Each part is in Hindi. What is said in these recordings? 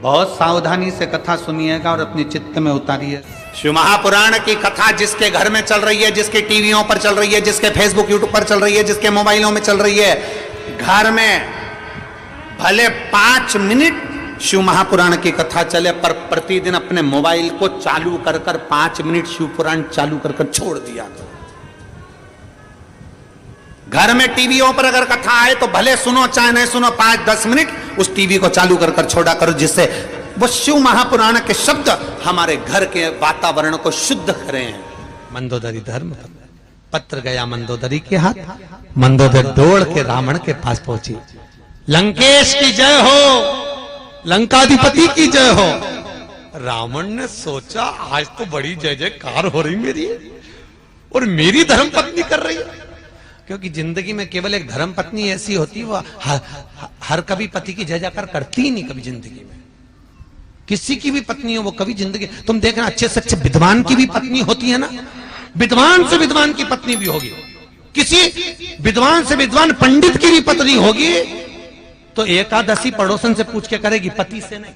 बहुत सावधानी से कथा सुनिएगा और अपने चित्त में उतारिए। शिव महापुराण की कथा जिसके घर में चल रही है, जिसके टीवियों पर चल रही है, जिसके फेसबुक यूट्यूब पर चल रही है, जिसके मोबाइलों में चल रही है, घर में भले 5 मिनट शिव महापुराण की कथा चले, पर प्रतिदिन अपने मोबाइल को चालू कर 5 मिनट शिव पुराण चालू कर छोड़ दिया। घर में टीवियों पर अगर कथा आए तो भले सुनो चाहे नहीं सुनो, 5-10 मिनट उस टीवी को चालू कर छोड़ा करो, जिससे वो शिव महापुराण के शब्द हमारे घर के वातावरण को शुद्ध करें। मंदोदरी धर्म पत्र गया मंदोदरी के हाथ, मंदोदरी दौड़ के रावण के पास पहुंची। लंकेश की जय हो, लंकाधिपति की जय हो। रावण ने सोचा आज तो बड़ी जय जयकार हो रही मेरी, और मेरी धर्म पत्नी कर रही है। क्योंकि जिंदगी में केवल एक धर्म पत्नी ऐसी होती, वो हर कभी पति की जय जयकार करती ही नहीं कभी जिंदगी में। किसी की भी पत्नी हो वो कभी जिंदगी, तुम देखना अच्छे से अच्छे विद्वान की भी पत्नी होती है ना, विद्वान से विद्वान की पत्नी भी होगी, किसी विद्वान से विद्वान पंडित की भी पत्नी होगी तो एकादशी पड़ोसन से पूछ के करेगी, पति से नहीं।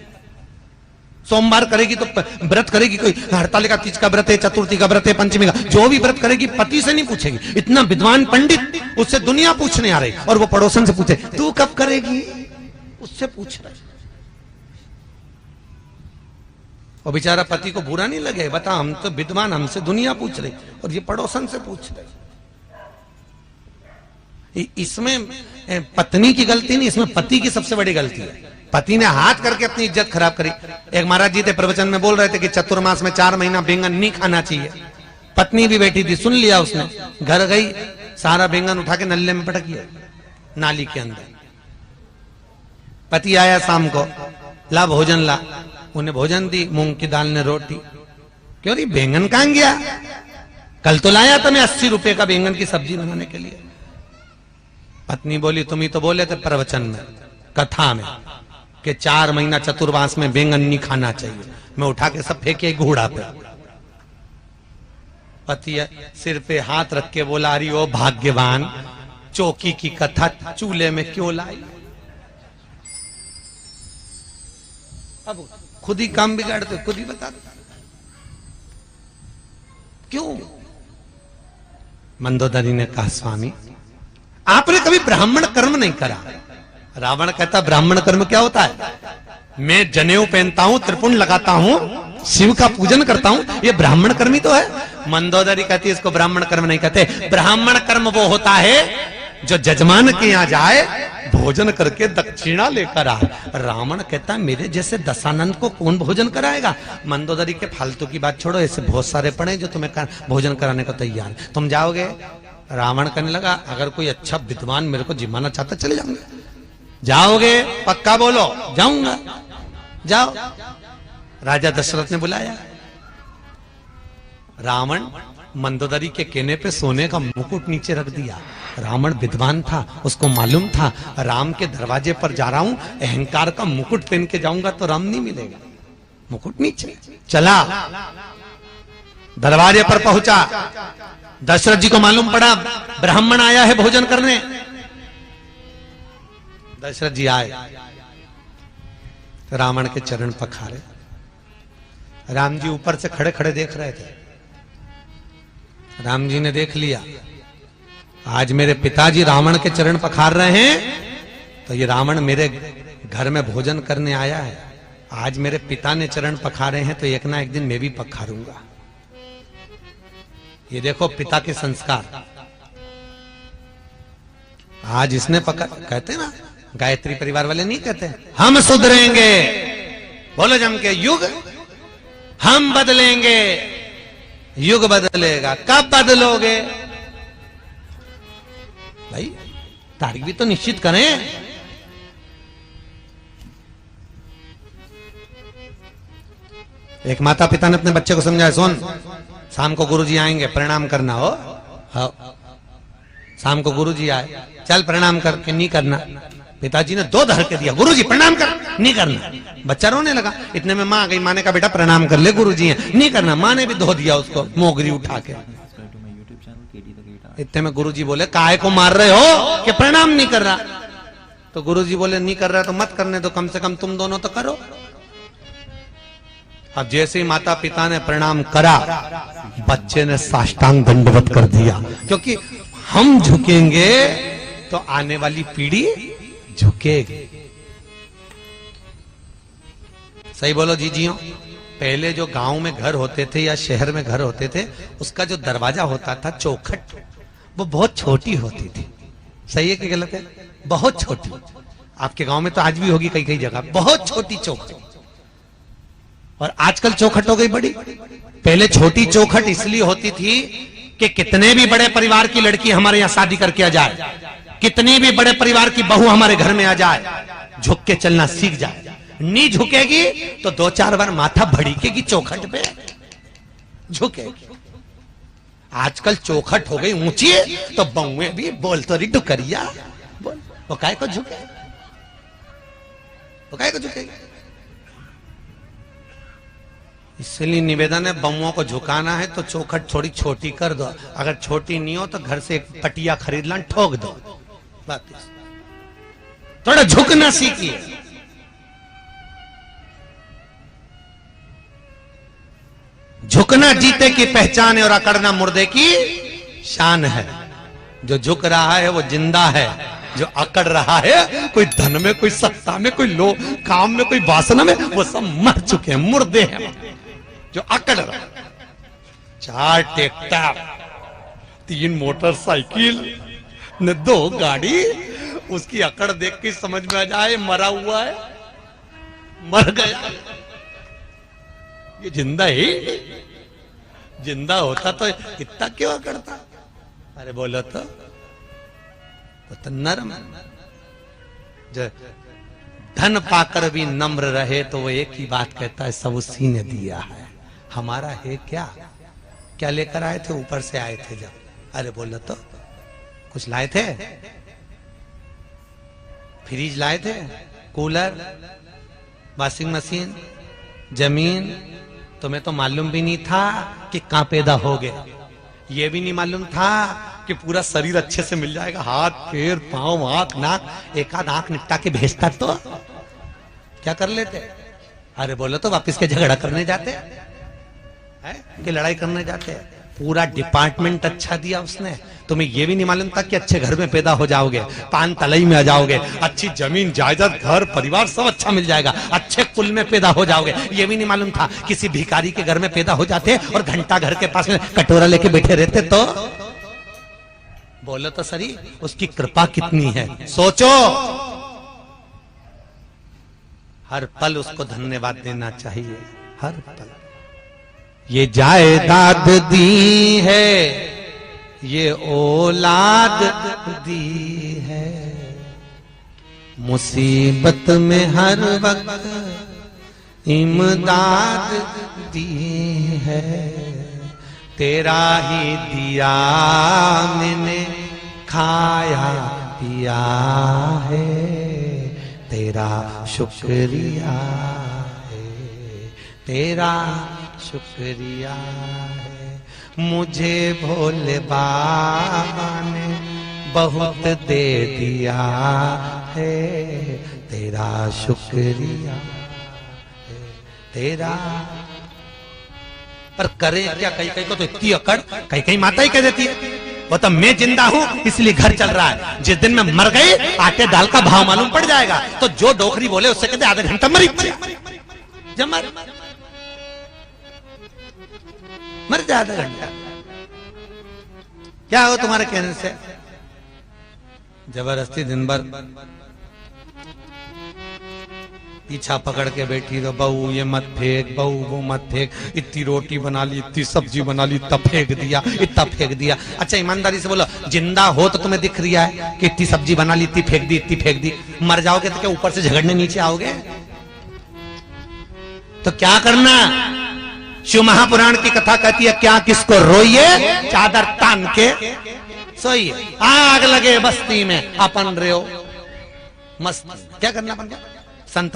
सोमवार करेगी तो व्रत करेगी, कोई हड़तालिका तीज का व्रत है, चतुर्थी का व्रत है, पंचमी का, जो भी व्रत करेगी पति से नहीं पूछेगी। इतना विद्वान पंडित, उससे दुनिया पूछने आ रही और वो पड़ोसन से पूछे तू कब करेगी, उससे पूछ रहे। और बेचारा पति को बुरा नहीं लगे, बता हम तो विद्वान, हमसे दुनिया पूछ रही और ये पड़ोसन से पूछ रहे। इसमें पत्नी की गलती नहीं, इसमें पति की सबसे बड़ी गलती है। पति ने हाथ करके अपनी इज्जत खराब करी। एक महाराज जी थे प्रवचन में बोल रहे थे कि चतुर्मास में 4 महीना बैंगन नहीं खाना चाहिए। पत्नी भी बैठी थी, सुन लिया उसने, घर गई, सारा बैंगन उठा के नल्ले में पटक लिया नाली के अंदर। पति आया शाम को, ला भोजन ला, उन्हें भोजन दी, मूंग की दाल ने रोटी। क्यों रही बैंगन कहां गया, कल तो लाया था मैं 80 रुपए का बैंगन की सब्जी बनाने के लिए। पत्नी बोली तुम ही तो बोले थे प्रवचन में, कथा में, कि 4 महीना चतुर्मास में बैंगन नहीं खाना चाहिए। मैं उठा के सब फेंके घोड़ा पे। पति सिर पे हाथ रख के बोला, अरे ओ भाग्यवान, चौकी की कथा चूल्हे में क्यों लाई। अब खुद ही काम बिगाड़ते, खुद ही बता दो क्यों। मंदोदरी ने कहा स्वामी आपने कभी ब्राह्मण कर्म नहीं करा। रावण कहता ब्राह्मण कर्म क्या होता है, मैं जनेऊ पहनता हूं, त्रिपुंड लगाता हूं, शिव का पूजन करता हूं, ये ब्राह्मण कर्म ही तो है। मंदोदरी कहती है इसको ब्राह्मण कर्म नहीं कहते। ब्राह्मण कर्म वो होता है जो जजमान के यहां जाए, भोजन करके दक्षिणा लेकर आए। रावण कहता मेरे जैसे दशानंद को कौन भोजन कराएगा। मंदोदरी के फालतू की बात छोड़ो, ऐसे बहुत सारे पड़े जो तुम्हें भोजन कराने को तैयार, तुम जाओगे। रावण कहने लगा अगर कोई अच्छा विद्वान मेरे को जिमाना चाहता चले जाऊंगे। जाओगे पक्का बोलो, जाऊंगा, जाओ। राजा दशरथ ने बुलाया। रावण मंदोदरी के कहने पे सोने का मुकुट नीचे रख दिया। रावण विद्वान था, उसको मालूम था राम के दरवाजे पर जा रहा हूं, अहंकार का मुकुट पहन के जाऊंगा तो राम नहीं मिलेगा। मुकुट नीचे चला, दरवाजे पर पहुंचा। दशरथ जी को मालूम पड़ा ब्राह्मण आया है भोजन करने। दशरथ जी आए, रावण के चरण पखारे। राम जी ऊपर से खड़े खड़े देख रहे थे। राम जी ने देख लिया आज मेरे पिताजी रावण के चरण पखार रहे हैं, तो ये रावण मेरे घर में भोजन करने आया है। आज मेरे पिता ने चरण पखारे हैं तो एक ना एक दिन मैं भी पखारूंगा। ये देखो पिता के संस्कार। आज इसने कहते ना, गायत्री परिवार वाले नहीं कहते हम सुधरेंगे, बोलो जम के, युग हम बदलेंगे, युग बदलेगा। कब बदलोगे भाई, तारीख भी तो निश्चित करें। एक माता पिता ने अपने बच्चे को समझाया, सुन शाम को गुरुजी आएंगे, प्रणाम करना हो। हाँ, शाम को गुरुजी आए, चल प्रणाम करके नहीं करना। पिताजी ने 2 धर के दिया, गुरुजी प्रणाम कर, नहीं करना। बच्चा रोने लगा। इतने में माँ आ गई, माँ ने कहा बेटा प्रणाम कर ले, गुरुजी हैं, नहीं करना। माँ ने भी धो दिया उसको मोगरी उठा के। इतने में गुरुजी बोले काहे को मार रहे हो कि प्रणाम नहीं कर रहा। तो गुरुजी बोले नहीं कर रहा तो मत करने दो, कम से कम तुम दोनों तो करो। अब जैसे ही माता पिता ने प्रणाम करा, बच्चे ने साष्टांग दंडवत कर दिया, क्योंकि हम झुकेंगे तो आने वाली पीढ़ी झुकेगी। सही बोलो जीजियों। पहले जो गांव में घर होते थे या शहर में घर होते थे, उसका जो दरवाजा होता था चौखट, वो बहुत छोटी होती थी। सही है कि गलत है? बहुत छोटी। आपके गांव में तो आज भी होगी कई कई जगह, बहुत छोटी चौखट। और आजकल चौखट हो गई बड़ी। पहले छोटी चौखट इसलिए होती थी कि कितने भी बड़े परिवार की लड़की हमारे यहां शादी करके आ जाए, कितनी भी बड़े परिवार की बहू हमारे घर में आ जाए, झुक के चलना सीख जाए। नहीं झुकेगी तो 2-4 बार माथा भड़केगी चौखट पे, झुकेगी। आजकल चौखट हो गई ऊंची, तो बहुएं भी बोलतो रही डुकरिया बोल, वो काय को झुके, वो काय को झुकेगी। इसलिए निवेदन है, बम्मों को झुकाना है तो चौखट थोड़ी छोटी कर दो। अगर छोटी नहीं हो तो घर से एक पटिया खरीद ला, ठोक दो। थोड़ा झुकना सीखिए। झुकना जीते की पहचान है और अकड़ना मुर्दे की शान है। जो झुक रहा है वो जिंदा है, जो अकड़ रहा है कोई धन में, कोई सत्ता में, कोई लो काम में, कोई वासना में, वो सब मर चुके हैं, मुर्दे हैं। जो अकड़ रहा, 4 ट्रैक्टर, 3 मोटरसाइकिल न 2 गाड़ी, उसकी अकड़ देख के समझ में आ जाए मरा हुआ है, मर गया। ये जिंदा ही, जिंदा होता तो इतना क्यों अकड़ता? अरे बोलो तो नरम। जो धन पाकर भी नम्र रहे तो वो एक ही बात कहता है, सब उसी ने दिया है, हमारा है क्या? क्या लेकर आए थे? ऊपर से आए थे जब। अरे बोलो तो कुछ लाए थे? फ्रिज लाए थे, कूलर, वॉशिंग मशीन, जमीन। तुम्हें तो मालूम भी नहीं था कि कहां पैदा हो गए। ये भी नहीं मालूम था कि पूरा शरीर अच्छे से मिल जाएगा, हाथ पैर पांव आंख नाक। एक आध आंख निपटा के भेजता तो क्या कर लेते? अरे बोलो तो वापिस के झगड़ा करने जाते हैं कि लड़ाई करने जाते हैं। पूरा डिपार्टमेंट अच्छा दिया उसने। तुम्हें यह भी नहीं मालूम था कि अच्छे घर में पैदा हो जाओगे, पान तलई में आ जाओगे, अच्छी जमीन जायदाद घर परिवार सब अच्छा मिल जाएगा, अच्छे कुल में पैदा हो जाओगे। ये भी नहीं मालूम था किसी भिखारी के घर में पैदा हो जाते और घंटा घर के पास में कटोरा लेके बैठे रहते। तो बोलो तो सही, उसकी कृपा कितनी है। सोचो, हर पल उसको धन्यवाद देना चाहिए, हर पल। ये जायदाद दी है, ये औलाद दी है, मुसीबत में हर वक्त इमदाद दी है। तेरा ही दिया मैंने खाया पिया है, तेरा शुक्रिया है, तेरा शुक्रिया है। मुझे भोले बाबा ने बहुत दे दिया है, तेरा शुक्रिया है, तेरा। पर करे क्या? कई कई को तो इतनी अकड़, कई कई माता ही कह देती है वो तो मैं जिंदा हूं इसलिए घर चल रहा है, जिस दिन मैं मर गई आटे दाल का भाव मालूम पड़ जाएगा। तो जो डोकरी बोले उससे कहते आधा घंटा मर जा, आधा घंटा क्या हो तुम्हारे कहने से? जबरदस्ती दिन भर पीछा पकड़ के बैठी तो बहू ये मत फेंक, बहू वो मत फेंक, इतनी रोटी बना ली, इतनी सब्जी बना ली, इतना फेंक दिया, इतना फेंक दिया। अच्छा ईमानदारी से बोलो, जिंदा हो तो तुम्हें दिख रहा है कि इतनी सब्जी बना ली, इतनी फेंक दी, इतनी फेंक दी। मर जाओगे तो क्या ऊपर से झगड़ने नीचे आओगे? तो क्या करना? शिव महापुराण की कथा कहती है, क्या किसको रोइए चादर तान के सोइए। आग लगे बस्ती में अपन रहो मस्त। क्या करना अपन को? संत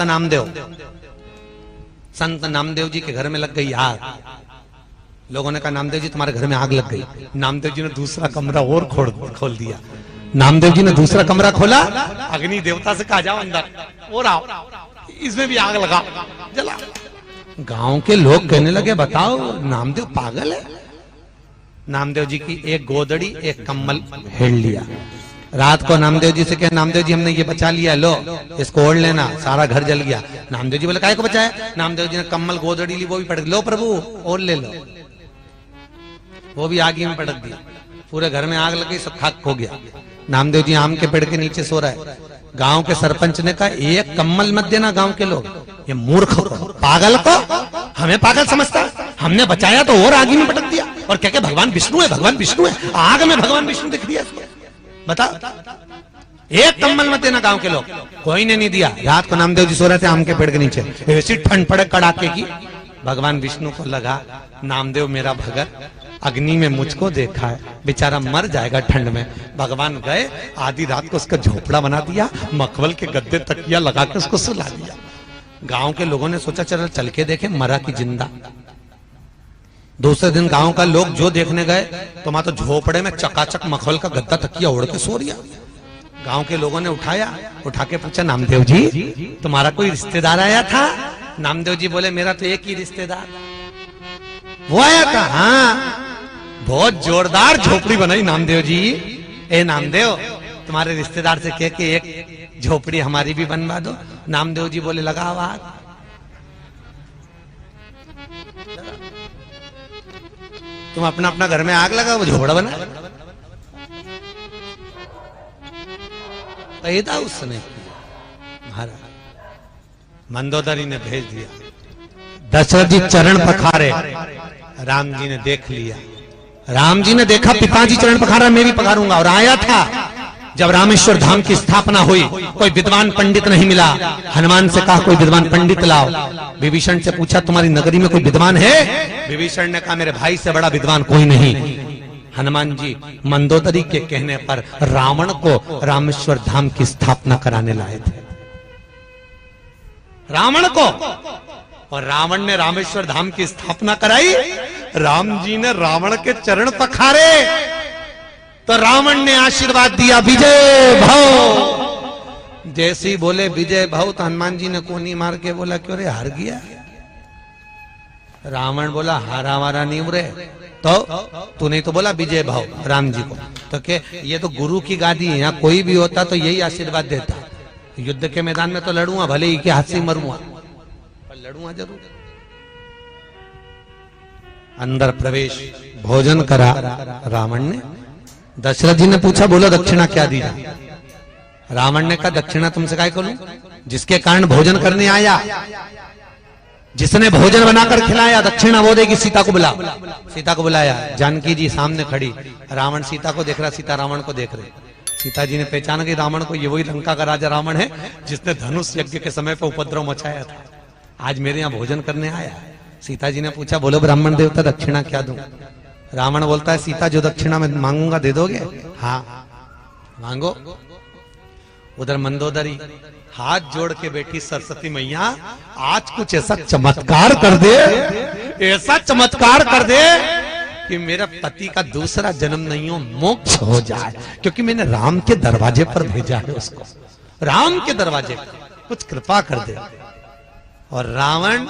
नामदेव जी के घर में लग गई आग। लोगों ने कहा नामदेव जी तुम्हारे घर में आग लग गई। नामदेव जी ने दूसरा कमरा और खोल दिया। नामदेव जी ने दूसरा कमरा खोला, अग्नि देवता से कहा जाओ अंदर और आओ, इसमें भी आग लगा, जला। गांव के लोग कहने लगे बताओ नामदेव पागल है। नामदेव जी की एक गोदड़ी एक कम्बल हेड़ लिया। रात को नामदेव जी से कहे नामदेव जी हमने ये बचा लिया, लो इसको ओढ़ लेना, सारा घर जल गया। नामदेव जी बोले काहे को बचाया? नामदेव जी ने कम्बल गोदड़ी ली, वो भी पटक, लो प्रभु ओढ़ ले लो, वो भी आग में पटक दिया। पूरे घर में आग लग गई, सब खाक हो गया। नामदेव जी आम के पेड़ के नीचे सो रहा है। गांव के सरपंच ने कहा एक कम्बल मत देना गांव के लोग, ये मूर्ख को, पागल को हमें पागल समझता, हमने बचाया तो और आग में पटक दिया, और क्या क्या भगवान विष्णु है, भगवान विष्णु है, आग में भगवान विष्णु दिख दिया। बता, एक कम्बल मत देना गांव के लोग। कोई ने नहीं दिया। रात को नामदेव जी सो रहे थे आम के पेड़ के नीचे, ऐसी ठंड पड़े कड़ाके की। भगवान विष्णु को लगा नामदेव मेरा भगत अग्नि में मुझको देखा है, बेचारा मर जाएगा ठंड में। भगवान गए, आधी रात को उसका झोपड़ा बना दिया, मखमल के गद्दे तकिया लगा के उसको सुला दिया। गांव के लोगों ने सोचा चल के देखे, मरा कि जिंदा। दूसरे दिन गांव का लोग जो देखने गए तो मां तो झोपड़े में चकाचक मखमल का गद्दा तकिया ओढ़ के सो रिया। गांव के लोगों ने उठा के पूछा नामदेव जी तुम्हारा कोई रिश्तेदार आया था? नामदेव जी बोले मेरा तो एक ही रिश्तेदार वो आया था। हाँ, बहुत जोरदार झोपड़ी बनाई नामदेव जी। ए नामदेव तुम्हारे रिश्तेदार से कह के एक झोपड़ी हमारी भी बनवा दो। नामदेव जी बोले लगा आवाज। तुम अपना अपना घर में आग लगा, वो झोपड़ा बना। पैदा उसने किया। महाराज मंदोदरी ने भेज दिया। दशरथ जी चरण पखारे, राम जी ने देख लिया। राम जी ने देखा पिताजी चरण पखारा, मैं भी पखारूंगा। और आया था जब रामेश्वर धाम की स्थापना हुई, कोई विद्वान पंडित नहीं मिला। हनुमान से कहा कोई विद्वान पंडित लाओ। विभीषण से पूछा तुम्हारी नगरी में कोई विद्वान है? विभीषण ने कहा मेरे भाई से बड़ा विद्वान कोई नहीं। हनुमान जी मंदोदरी के कहने पर रावण को रामेश्वर धाम की स्थापना कराने लाए थे। रावण को, और रावण ने रामेश्वर धाम की स्थापना कराई। राम जी ने रावण के चरण पखारे तो रावण ने आशीर्वाद दिया विजय भव। जैसे ही बोले विजय भव तो हनुमान जी ने कोनी मार के बोला क्यों रे हार गया? रावण बोला हारा वारा नहीं उरे, तो तू नहीं तो बोला विजय भव राम जी को। तो के ये तो गुरु की गादी है, यहाँ कोई भी होता तो यही आशीर्वाद देता। युद्ध के मैदान में तो लड़ूंगा, भले ही के हाथ से मरूंगा, पर लड़ूंगा जरूर। अंदर प्रवेश, भोजन करा रावण ने। दशरथ जी ने पूछा बोलो दक्षिणा क्या दी? रावण ने कहा दक्षिणा तुमसे काय करूं? जिसके कारण भोजन करने आया, जिसने भोजन बनाकर खिलाया, दक्षिणा वो देगी। सीता को बुला। सीता को बुलाया, जानकी जी सामने खड़ी। रावण सीता को देख रहा, सीता रावण को देख रहे। सीता जी ने पहचान गई रावण को, ये वही लंका का राजा रावण है जिसने धनुष यज्ञ के समय पर उपद्रव मचाया था। आज मेरे यहाँ भोजन करने आया। सीता जी ने पूछा बोलो ब्राह्मण देवता दक्षिणा क्या दूं? रावण बोलता है सीता जो दक्षिणा में मांगूंगा दे दोगे? हाँ मांगो। उधर मंदोदरी हाथ जोड़ के बैठी, सरस्वती मैया आज कुछ ऐसा चमत्कार कर दे, ऐसा चमत्कार कर दे कि मेरा पति का दूसरा जन्म नहीं हो, मोक्ष हो जाए, क्योंकि मैंने राम के दरवाजे पर भेजा है उसको। राम के दरवाजे पर कुछ कृपा कर दे। और रावण,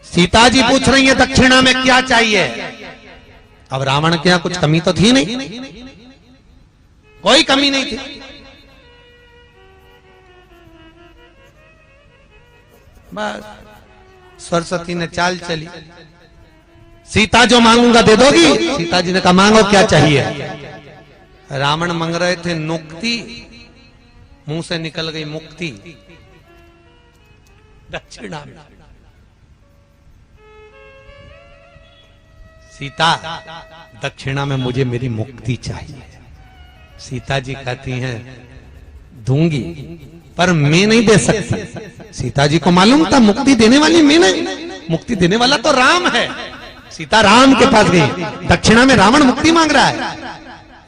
सीता जी पूछ रही है दक्षिणा में क्या चाहिए? अब रावण के यहां कुछ कमी तो थी नहीं, कोई कमी नहीं थी। बस सरस्वती ने चाल चली, सीता जो मांगूंगा दे दोगी? सीता जी ने कहा मांगो क्या चाहिए? रावण मांग रहे थे मुक्ति, मुंह से निकल गई मुक्ति। दक्षिणा में सीता, दक्षिणा में मुझे मेरी मुक्ति चाहिए। सीता जी कहती हैं दूंगी, पर मैं नहीं दे सकती। सीता जी को मालूम था मुक्ति देने वाली मैं नहीं, मुक्ति देने वाला तो राम है। सीता राम के पास गई, दक्षिणा में रावण मुक्ति मांग रहा है।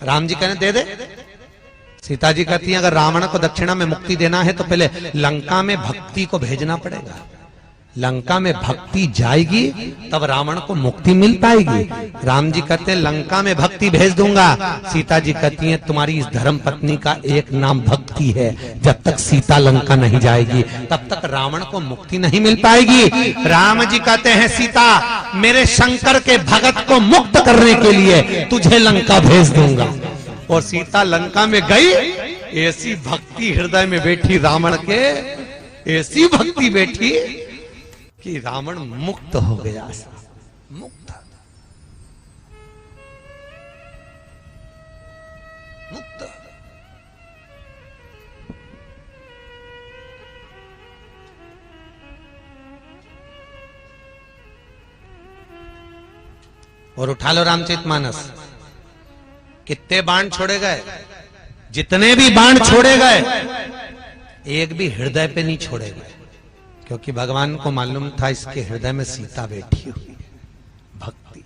राम जी कहने दे दे। सीता जी कहती हैं अगर रावण को दक्षिणा में मुक्ति देना है तो पहले लंका में भक्ति को भेजना पड़ेगा। लंका में भक्ति जाएगी तब रावण को मुक्ति मिल पाएगी। राम जी कहते हैं लंका में भक्ति भेज दूंगा। सीता जी कहती हैं तुम्हारी इस धर्म पत्नी का एक नाम भक्ति है, जब तक सीता लंका नहीं जाएगी तब तक रावण को मुक्ति नहीं मिल पाएगी। राम जी कहते हैं सीता मेरे शंकर के भगत को मुक्त करने के लिए तुझे लंका भेज दूंगा। और सीता लंका में गई, ऐसी भक्ति हृदय में बैठी रावण के, ऐसी भक्ति बैठी कि रावण मुक्त हो गया। मुक्त मुक्त। और उठा लो रामचरितमानस, कितने बाण छोड़े गए, जितने भी बाण छोड़े गए एक भी हृदय पे नहीं छोड़े गए, क्योंकि भगवान को मालूम था इसके हृदय में सीता बैठी हुई है। भक्ति,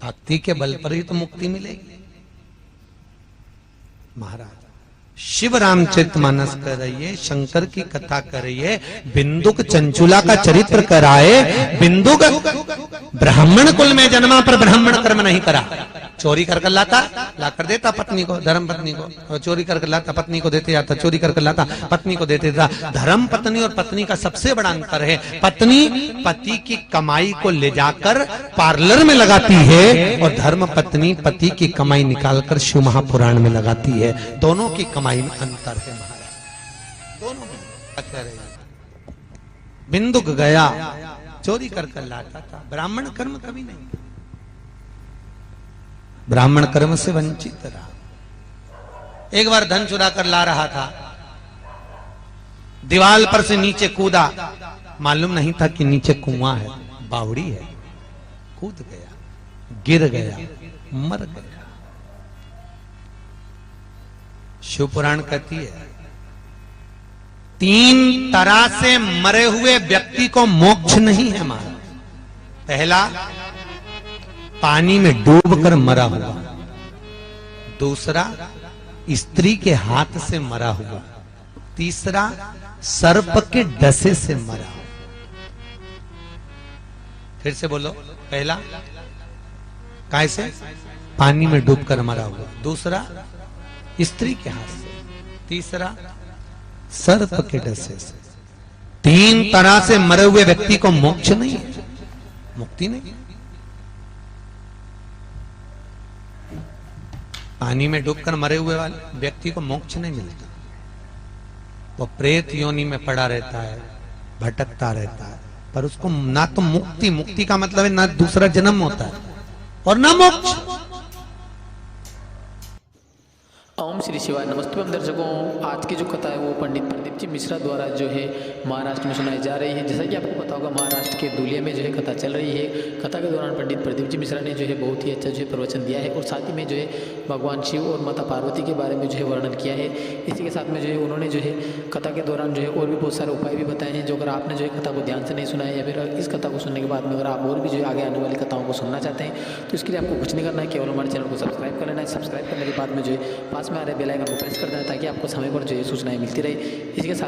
भक्ति के बल पर ही तो मुक्ति मिलेगी। महाराज शिव रामचरितमानस कर रही है, शंकर की कथा कर रही है, बिंदुक चंचुला का चरित्र कराए। बिंदुक ब्राह्मण कुल में जन्मा पर ब्राह्मण कर्म नहीं करा, चोरी कर लाता, ला कर देता पत्नी को, धर्म पत्नी को, और चोरी कर लाता पत्नी को देते जाता, चोरी कर लाता पत्नी को देते था। धर्म पत्नी और पत्नी का सबसे बड़ा अंतर है, पत्नी पति की कमाई को ले जाकर पार्लर में लगाती है और धर्म पत्नी पति की कमाई निकालकर शिव महापुराण में लगाती है। दोनों की कमाई में अंतर है महाराज, दोनों में। बिंदुक गया चोरी कर लाता था, ब्राह्मण कर्म कभी नहीं, ब्राह्मण कर्म से वंचित रहा। एक बार धन चुरा कर ला रहा था, दीवार पर से नीचे कूदा, मालूम नहीं था कि नीचे कुआं है, बावड़ी है, कूद गया, गिर गया, मर गया। शिव पुराण कहती है 3 तरह से मरे हुए व्यक्ति को मोक्ष नहीं है महाराज। पहला, पानी में डूबकर मरा हुआ। दूसरा, स्त्री के हाथ से मरा हुआ। तीसरा, सर्प के डसे से मरा। फिर से बोलो, पहला कैसे? पानी में डूबकर मरा हुआ। दूसरा, स्त्री के हाथ से। तीसरा, सर्प के डसे से। 3 तरह से मरे हुए व्यक्ति को मोक्ष नहीं है, मुक्ति नहीं। पानी में डूबकर मरे हुए वाले व्यक्ति को मोक्ष नहीं मिलता, वो प्रेत योनि में पड़ा रहता है, भटकता रहता है, पर उसको ना तो मुक्ति का मतलब है ना दूसरा जन्म होता है और ना मोक्ष। ओम श्री शिवाय। नमस्ते दर्शकों, आज की जो कथा है वो पंडित प्रदीप जी मिश्रा द्वारा जो है महाराष्ट्र में सुनाई जा रही है। जैसा कि आपको पता होगा महाराष्ट्र के धुलिया में जो है कथा चल रही है। कथा के दौरान पंडित प्रदीप जी मिश्रा ने जो है बहुत ही अच्छा जो है प्रवचन दिया है और साथ ही में जो है भगवान शिव और माता पार्वती के बारे में जो है वर्णन किया है। इसी के साथ में जो है उन्होंने जो है कथा के दौरान जो है और भी बहुत सारे उपाय भी बताए हैं, जो अगर आपने जो है कथा को ध्यान से नहीं सुना है या फिर इस कथा को सुनने के बाद में अगर आप और भी जो है आगे आने वाली कथाओं को सुनना चाहते हैं तो इसके लिए आपको कुछ नहीं करना है, केवल हमारे चैनल को सब्सक्राइब कर लेना है। सब्सक्राइब करने के बाद में जो है पास में आ रहे बेल आइकन को प्रेस कर देना ताकि आपको समय पर जो है सूचनाएं मिलती रहे। इसी के साथ